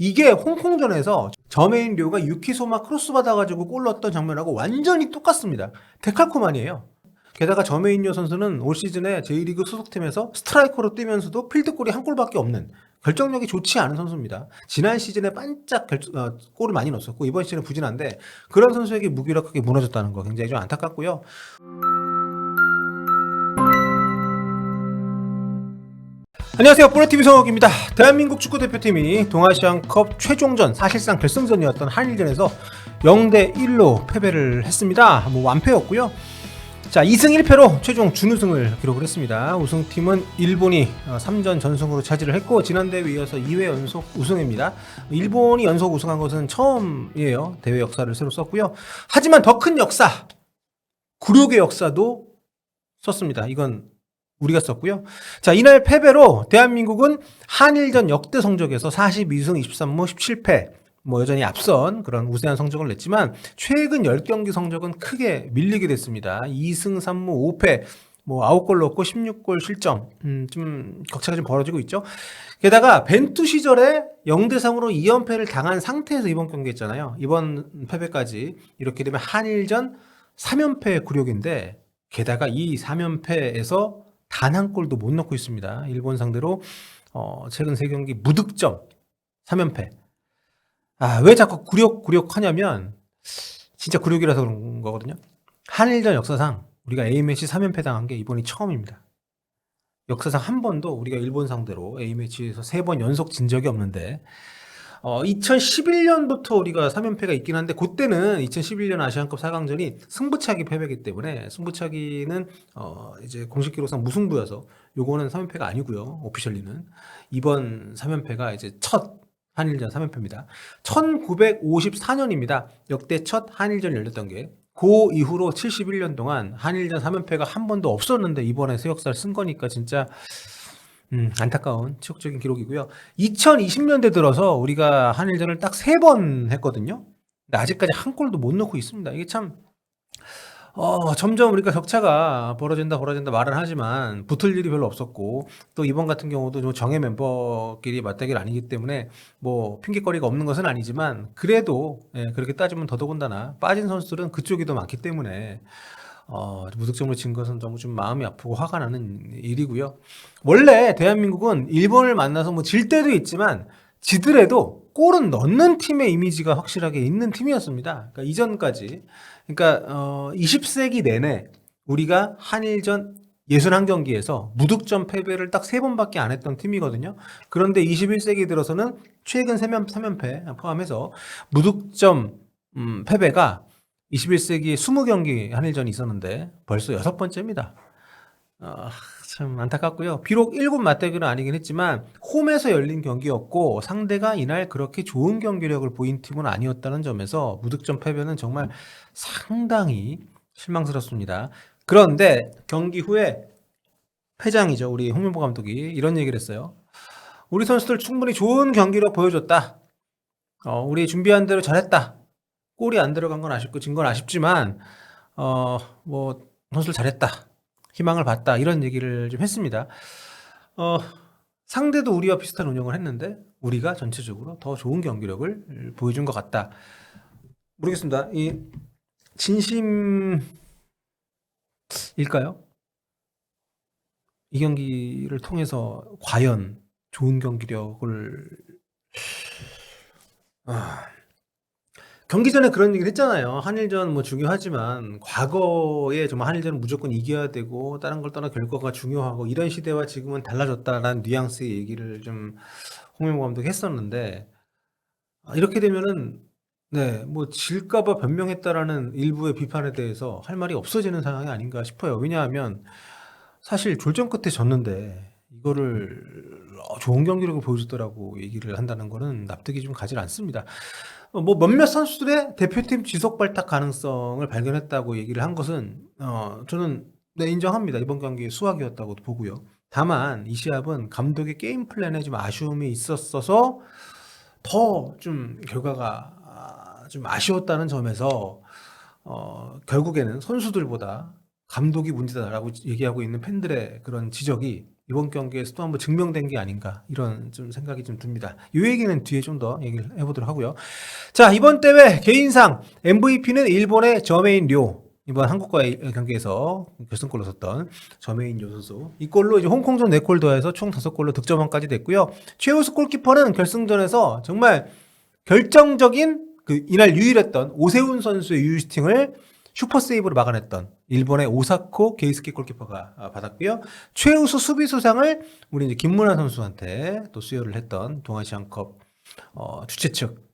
이게 홍콩전에서 저메인 료가 유키소마 크로스 받아가지고 골 넣었던 장면하고 완전히 똑같습니다. 데칼코마니에요. 게다가 저메인요 선수는 올 시즌에 J리그 소속팀에서 스트라이커로 뛰면서도 필드골이 한 골밖에 없는 결정력이 좋지 않은 선수입니다. 지난 시즌에 반짝 골을 많이 넣었었고 이번 시즌은 부진한데 그런 선수에게 무기력하게 무너졌다는 거 굉장히 좀 안타깝고요. 안녕하세요. 볼넷TV 성욱입니다. 대한민국 축구대표팀이 동아시안컵 최종전 사실상 결승전이었던 한일전에서 0대1로 패배를 했습니다. 완패였고요. 자, 2승 1패로 최종 준우승을 기록을 했습니다. 우승팀은 일본이 3전 전승으로 차지를 했고 지난 대회에 이어서 2회 연속 우승입니다. 일본이 연속 우승한 것은 처음이에요. 대회 역사를 새로 썼고요. 하지만 더 큰 역사, 굴욕의 역사도 썼습니다. 이건 우리가 썼고요. 자, 이날 패배로 대한민국은 한일전 역대 성적에서 42승 23무 17패 여전히 앞선 그런 우세한 성적을 냈지만 최근 10경기 성적은 크게 밀리게 됐습니다. 2승 3무 5패 9골 넣고 16골 실점. 좀 격차가 좀 벌어지고 있죠. 게다가 벤투 시절에 0대3으로 2연패를 당한 상태에서 이번 경기 했잖아요. 이번 패배까지 이렇게 되면 한일전 3연패 굴욕인데 게다가 이 3연패에서 단 한 골도 못 넣고 있습니다. 일본 상대로 최근 3경기 무득점 3연패. 왜 자꾸 굴욕 하냐면 진짜 굴욕이라서 그런 거거든요. 한일전 역사상 우리가 A매치 3연패 당한 게 이번이 처음입니다. 역사상 한 번도 우리가 일본 상대로 A매치에서 3번 연속 진 적이 없는데 2011년부터 우리가 3연패가 있긴 한데 그때는 2011년 아시안컵 4강전이 승부차기 패배이기 때문에 승부차기는 이제 공식 기록상 무승부여서 요거는 3연패가 아니고요. 오피셜리는 이번 3연패가 이제 첫 한일전 3연패입니다. 1954년입니다. 역대 첫 한일전 열렸던 게 그 이후로 71년 동안 한일전 3연패가 한 번도 없었는데 이번에 새 역사를 쓴 거니까 진짜 안타까운 치욕적인 기록이고요. 2020년대 들어서 우리가 한일전을 딱 3번 했거든요. 근데 아직까지 한 골도 못 넣고 있습니다. 이게 참 점점 우리가 격차가 벌어진다 말은 하지만 붙을 일이 별로 없었고 또 이번 같은 경우도 좀 정예 멤버끼리 맞대결 아니기 때문에 핑계거리가 없는 것은 아니지만 그래도 그렇게 따지면 더더군다나 빠진 선수들은 그쪽이 더 많기 때문에 무득점으로 진 것은 너무 좀 마음이 아프고 화가 나는 일이고요. 원래 대한민국은 일본을 만나서 질 때도 있지만 지더라도 골은 넣는 팀의 이미지가 확실하게 있는 팀이었습니다. 그러니까 이전까지. 그러니까 20세기 내내 우리가 한일전 61경기에서 무득점 패배를 딱 3번밖에 안 했던 팀이거든요. 그런데 21세기 들어서는 최근 3연패 포함해서 무득점 패배가 21세기에 20경기 한일전이 있었는데 벌써 6번째입니다. 참 안타깝고요. 비록 1군 맞대결은 아니긴 했지만 홈에서 열린 경기였고 상대가 이날 그렇게 좋은 경기력을 보인 팀은 아니었다는 점에서 무득점 패배는 정말 상당히 실망스럽습니다. 그런데 경기 후에 회장이죠. 우리 홍명보 감독이 이런 얘기를 했어요. 우리 선수들 충분히 좋은 경기력 보여줬다. 우리 준비한 대로 잘했다. 골이 안 들어간 건 아쉽고 진 건 아쉽지만 선수들 잘했다. 희망을 봤다. 이런 얘기를 좀 했습니다. 상대도 우리와 비슷한 운영을 했는데 우리가 전체적으로 더 좋은 경기력을 보여준 것 같다. 모르겠습니다. 이 진심일까요? 이 경기를 통해서 과연 좋은 경기력을 경기 전에 그런 얘기를 했잖아요. 한일전 중요하지만 과거에 정말 한일전은 무조건 이겨야 되고 다른 걸 떠나 결과가 중요하고 이런 시대와 지금은 달라졌다라는 뉘앙스의 얘기를 좀 홍명보 감독이 했었는데 이렇게 되면은 질까봐 변명했다라는 일부의 비판에 대해서 할 말이 없어지는 상황이 아닌가 싶어요. 왜냐하면 사실 졸전 끝에 졌는데 이거를 좋은 경기력을 보여줬더라고 얘기를 한다는 거는 납득이 좀 가지 않습니다. 몇몇 선수들의 대표팀 지속 발탁 가능성을 발견했다고 얘기를 한 것은 저는 인정합니다. 이번 경기 수학이었다고 보고요. 다만 이 시합은 감독의 게임 플랜에 좀 아쉬움이 있었어서 더 좀 결과가 좀 아쉬웠다는 점에서 결국에는 선수들보다 감독이 문제다라고 얘기하고 있는 팬들의 그런 지적이 이번 경기에서 또 한번 증명된 게 아닌가 이런 좀 생각이 좀 듭니다. 이 얘기는 뒤에 좀 더 얘기를 해보도록 하고요. 자, 이번 대회 개인상 MVP는 일본의 저메인 료. 이번 한국과의 경기에서 결승골로 썼던 저메인 료 선수. 이 골로 이제 홍콩전 4골 더해서 총 5골로 득점왕까지 됐고요. 최우수 골키퍼는 결승전에서 정말 결정적인 이날 유일했던 오세훈 선수의 유유슈팅을 슈퍼 세이브로 막아냈던 일본의 오사코 게이스키 골키퍼가 받았고요. 최우수 수비수상을 우리 이제 김문환 선수한테 또 수여를 했던 동아시안컵 주최 측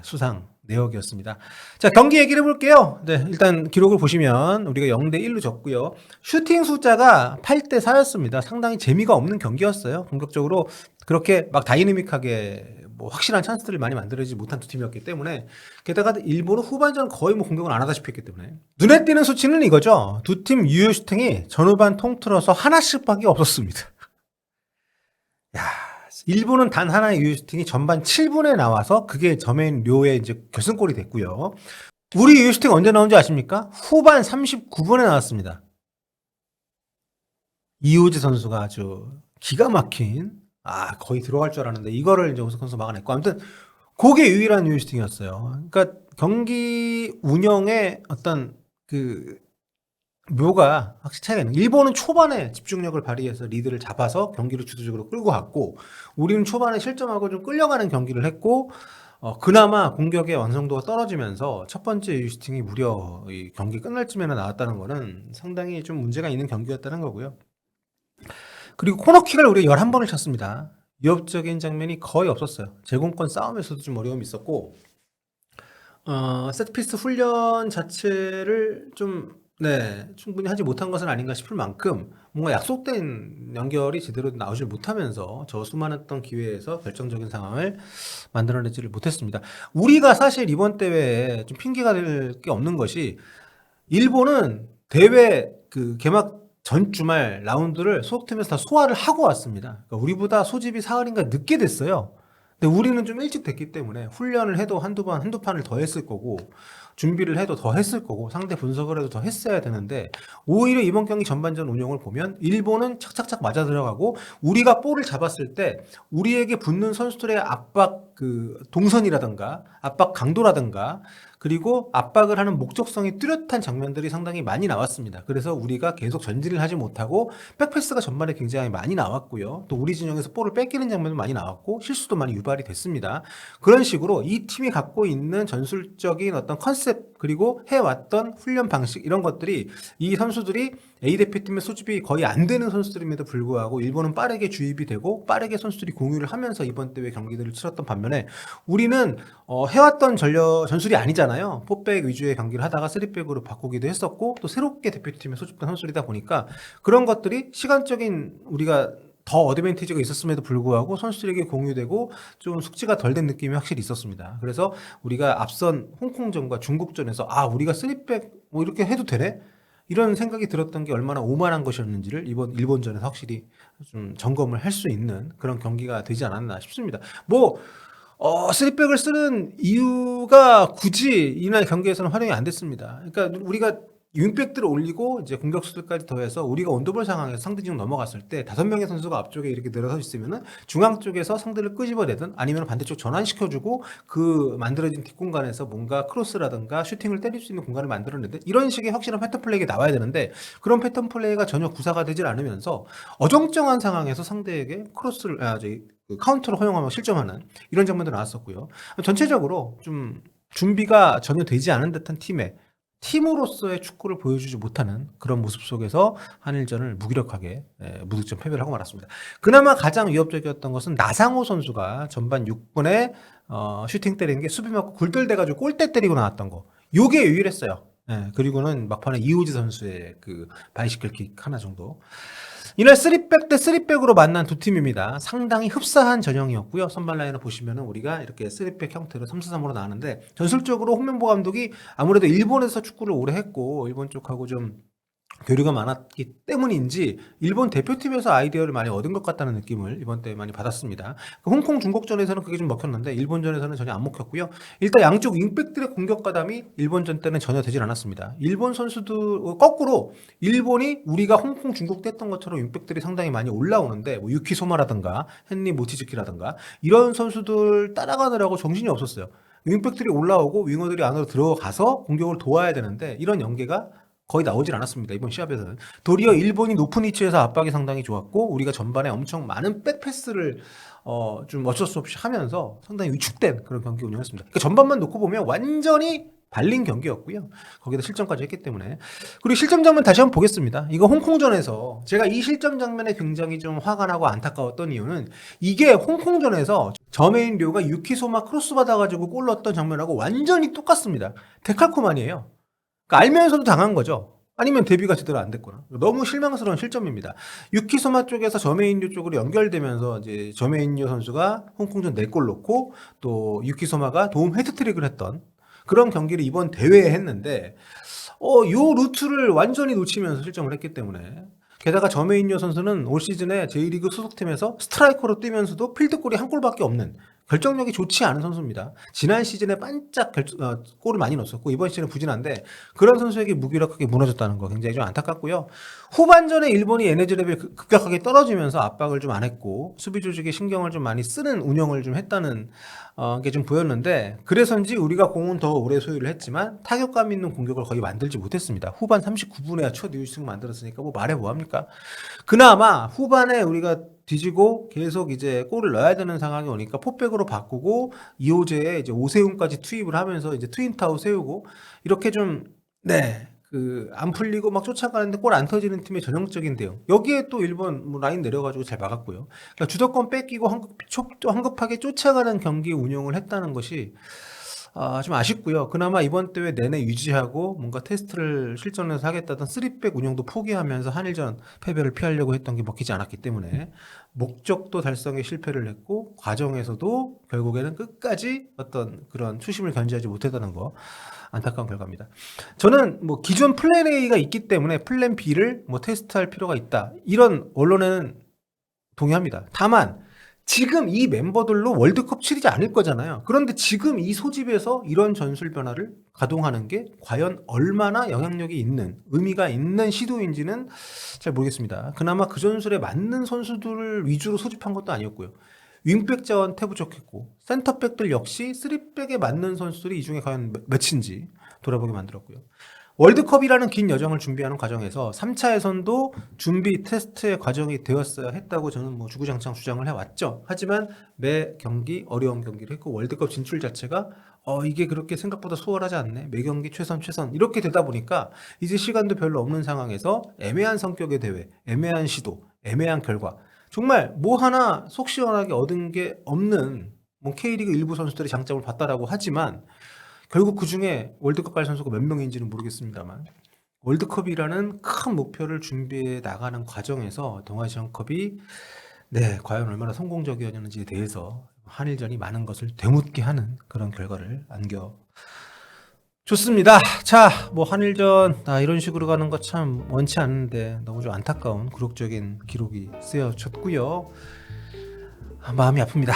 수상 내역이었습니다. 자, 경기 얘기를 해볼게요. 네, 일단 기록을 보시면 우리가 0대1로 졌고요. 슈팅 숫자가 8대4였습니다. 상당히 재미가 없는 경기였어요. 공격적으로 그렇게 막 다이내믹하게 뭐 확실한 찬스들을 많이 만들어지지 못한 두 팀이었기 때문에, 게다가 일본은 후반전 거의 뭐 공격을 안 하다시피 했기 때문에 눈에 띄는 수치는 이거죠. 두 팀 유효 슈팅이 전후반 통틀어서 하나씩밖에 없었습니다. 야, 일본은 단 하나의 유효 슈팅이 전반 7분에 나와서 그게 저메인 료의 이제 결승골이 됐고요. 우리 유효 슈팅 언제 나온지 아십니까? 후반 39분에 나왔습니다. 이호지 선수가 아주 기가 막힌, 거의 들어갈 줄 알았는데 이거를 이제 오스카 선수 막아냈고, 아무튼 그게 유일한 유효 슈팅이었어요. 그러니까 경기 운영의 어떤 묘가 확실히 차이가 있는. 일본은 초반에 집중력을 발휘해서 리드를 잡아서 경기를 주도적으로 끌고 갔고, 우리는 초반에 실점하고 좀 끌려가는 경기를 했고, 그나마 공격의 완성도가 떨어지면서 첫 번째 유슈팅이 무려 이 경기 끝날 쯤에 나왔다는 거는 상당히 좀 문제가 있는 경기였다는 거고요. 그리고 코너킥을 우리가 11번을 쳤습니다. 위협적인 장면이 거의 없었어요. 제공권 싸움에서도 좀 어려움이 있었고, 세트피스 훈련 자체를 좀 충분히 하지 못한 것은 아닌가 싶을 만큼 뭔가 약속된 연결이 제대로 나오질 못하면서 저 수많았던 기회에서 결정적인 상황을 만들어내지를 못했습니다. 우리가 사실 이번 대회에 좀 핑계가 될 게 없는 것이, 일본은 대회 개막 전 주말 라운드를 소속팀에서 다 소화를 하고 왔습니다. 그러니까 우리보다 소집이 사흘인가 늦게 됐어요. 근데 우리는 좀 일찍 됐기 때문에 훈련을 해도 한두 판을 더 했을 거고, 준비를 해도 더 했을 거고, 상대 분석을 해도 더 했어야 되는데, 오히려 이번 경기 전반전 운영을 보면 일본은 착착착 맞아 들어가고, 우리가 볼을 잡았을 때 우리에게 붙는 선수들의 압박 동선이라든가 압박 강도라든가, 그리고 압박을 하는 목적성이 뚜렷한 장면들이 상당히 많이 나왔습니다. 그래서 우리가 계속 전진을 하지 못하고 백패스가 전반에 굉장히 많이 나왔고요. 또 우리 진영에서 볼을 뺏기는 장면도 많이 나왔고 실수도 많이 유발이 됐습니다. 그런 식으로 이 팀이 갖고 있는 전술적인 어떤 컨셉, 그리고 해왔던 훈련 방식, 이런 것들이 이 선수들이 A대표팀의 소집이 거의 안 되는 선수들임에도 불구하고 일본은 빠르게 주입이 되고 빠르게 선수들이 공유를 하면서 이번 대회 경기들을 치렀던 반면에, 우리는 해왔던 전술이 아니잖아요. 4백 위주의 경기를 하다가 3백으로 바꾸기도 했었고, 또 새롭게 대표팀에 소집된 선수들이다 보니까 그런 것들이 시간적인 우리가 더 어드밴티지가 있었음에도 불구하고 선수들에게 공유되고 좀 숙지가 덜 된 느낌이 확실히 있었습니다. 그래서 우리가 앞선 홍콩전과 중국전에서 우리가 3백 뭐 이렇게 해도 되네? 이런 생각이 들었던 게 얼마나 오만한 것이었는지를 이번 일본전에서 확실히 좀 점검을 할 수 있는 그런 경기가 되지 않았나 싶습니다. 3백을 쓰는 이유가 굳이 이날 경기에서는 활용이 안 됐습니다. 그러니까 우리가 윙백들을 올리고 이제 공격수들까지 더해서 우리가 온도볼 상황에서 상대 진영 넘어갔을 때 5명의 선수가 앞쪽에 이렇게 늘어서 있으면은 중앙 쪽에서 상대를 끄집어내든 아니면 반대쪽 전환시켜주고 그 만들어진 뒷공간에서 뭔가 크로스라든가 슈팅을 때릴 수 있는 공간을 만들어내든, 이런 식의 확실한 패턴 플레이가 나와야 되는데 그런 패턴 플레이가 전혀 구사가 되질 않으면서 어정쩡한 상황에서 상대에게 크로스를 카운터를 허용하며 실점하는 이런 장면도 나왔었고요. 전체적으로 좀 준비가 전혀 되지 않은 듯한 팀으로서의 축구를 보여주지 못하는 그런 모습 속에서 한일전을 무기력하게 무득점 패배를 하고 말았습니다. 그나마 가장 위협적이었던 것은 나상호 선수가 전반 6분에 슈팅 때리는 게 수비 맞고 굴절돼가지고 골대 때리고 나왔던 거, 요게 유일했어요. 그리고는 막판에 이호지 선수의 바이시클킥 하나 정도. 이날 3백 대 3백으로 만난 두 팀입니다. 상당히 흡사한 전형이었고요. 선발 라인을 보시면은 우리가 이렇게 3백 형태로 3-4-3으로 나왔는데, 전술적으로 홍명보 감독이 아무래도 일본에서 축구를 오래 했고 일본 쪽하고 좀 교류가 많았기 때문인지 일본 대표팀에서 아이디어를 많이 얻은 것 같다는 느낌을 이번 때 많이 받았습니다. 홍콩 중국전에서는 그게 좀 먹혔는데 일본전에서는 전혀 안 먹혔고요. 일단 양쪽 윙백들의 공격 가담이 일본전 때는 전혀 되질 않았습니다. 일본 선수들 거꾸로 일본이 우리가 홍콩 중국 때 했던 것처럼 윙백들이 상당히 많이 올라오는데 뭐 유키 소마라든가 헨리 모치즈키라든가 이런 선수들 따라가느라고 정신이 없었어요. 윙백들이 올라오고 윙어들이 안으로 들어가서 공격을 도와야 되는데 이런 연계가 거의 나오질 않았습니다. 이번 시합에서는. 도리어 일본이 높은 위치에서 압박이 상당히 좋았고 우리가 전반에 엄청 많은 백패스를 좀 어쩔 수 없이 하면서 상당히 위축된 그런 경기 운영했습니다. 그러니까 전반만 놓고 보면 완전히 발린 경기였고요. 거기다 실점까지 했기 때문에. 그리고 실점 장면 다시 한번 보겠습니다. 이거 홍콩전에서 제가 이 실점 장면에 굉장히 좀 화가 나고 안타까웠던 이유는 이게 홍콩전에서 저메인 료가 유키소마 크로스 받아가지고 골 넣었던 장면하고 완전히 똑같습니다. 데칼코만이에요. 그러니까 알면서도 당한 거죠. 아니면 데뷔가 제대로 안 됐거나. 너무 실망스러운 실점입니다. 유키소마 쪽에서 저메인류 쪽으로 연결되면서 이제 저메인류 선수가 홍콩전 4골 넣고 또 유키소마가 도움 헤드트릭을 했던 그런 경기를 이번 대회에 했는데 요 루트를 완전히 놓치면서 실점을 했기 때문에 게다가 저메인요 선수는 올 시즌에 J리그 소속팀에서 스트라이커로 뛰면서도 필드골이 한 골밖에 없는 결정력이 좋지 않은 선수입니다. 지난 시즌에 반짝 골을 많이 넣었었고 이번 시즌은 부진한데 그런 선수에게 무기력하게 무너졌다는 거 굉장히 좀 안타깝고요. 후반전에 일본이 에너지 레벨이 급격하게 떨어지면서 압박을 좀 안 했고 수비 조직에 신경을 좀 많이 쓰는 운영을 좀 했다는 게 좀 보였는데 그래서인지 우리가 공은 더 오래 소유를 했지만 타격감 있는 공격을 거의 만들지 못했습니다. 후반 39분에 첫 이유승 만들었으니까 뭐 말해 뭐합니까? 그나마 후반에 우리가 뒤지고 계속 이제 골을 넣어야 되는 상황이 오니까 포백으로 바꾸고 이호재에 이제 오세훈까지 투입을 하면서 이제 트윈타워 세우고 이렇게 좀 안 풀리고 막 쫓아가는데 골 안 터지는 팀의 전형적인 대응. 여기에 또 일본 뭐 라인 내려가지고 잘 막았고요. 그러니까 주도권 뺏기고 황급하게 쫓아가는 경기 운영을 했다는 것이 좀 아쉽고요. 그나마 이번 대회 내내 유지하고 뭔가 테스트를 실전에서 하겠다던 3백 운영도 포기하면서 한일전 패배를 피하려고 했던 게 먹히지 않았기 때문에 목적도 달성에 실패를 했고 과정에서도 결국에는 끝까지 어떤 그런 추심을 견제하지 못했다는 거 안타까운 결과입니다. 저는 뭐 기존 플랜 A가 있기 때문에 플랜 B를 뭐 테스트할 필요가 있다. 이런 언론에는 동의합니다. 다만 지금 이 멤버들로 월드컵 치르지 않을 거잖아요. 그런데 지금 이 소집에서 이런 전술 변화를 가동하는 게 과연 얼마나 영향력이 있는, 의미가 있는 시도인지는 잘 모르겠습니다. 그나마 그 전술에 맞는 선수들을 위주로 소집한 것도 아니었고요. 윙백 자원 태부적했고 센터백들 역시 3백에 맞는 선수들이 이 중에 과연 몇인지 돌아보게 만들었고요. 월드컵이라는 긴 여정을 준비하는 과정에서 3차 예선도 준비 테스트의 과정이 되었어야 했다고 저는 뭐 주구장창 주장을 해왔죠. 하지만 매 경기 어려운 경기를 했고 월드컵 진출 자체가 이게 그렇게 생각보다 수월하지 않네. 매 경기 최선 이렇게 되다 보니까 이제 시간도 별로 없는 상황에서 애매한 성격의 대회, 애매한 시도, 애매한 결과 정말 뭐 하나 속 시원하게 얻은 게 없는 뭐 K리그 일부 선수들의 장점을 봤다라고 하지만 결국 그 중에 월드컵 갈 선수가 몇 명인지는 모르겠습니다만 월드컵이라는 큰 목표를 준비해 나가는 과정에서 동아시안컵이 과연 얼마나 성공적이었는지에 대해서 한일전이 많은 것을 되묻게 하는 그런 결과를 안겨줬습니다. 자, 뭐 한일전 이런 식으로 가는 거 참 원치 않는데 너무 좀 안타까운 굴욕적인 기록이 쓰여졌고요. 마음이 아픕니다.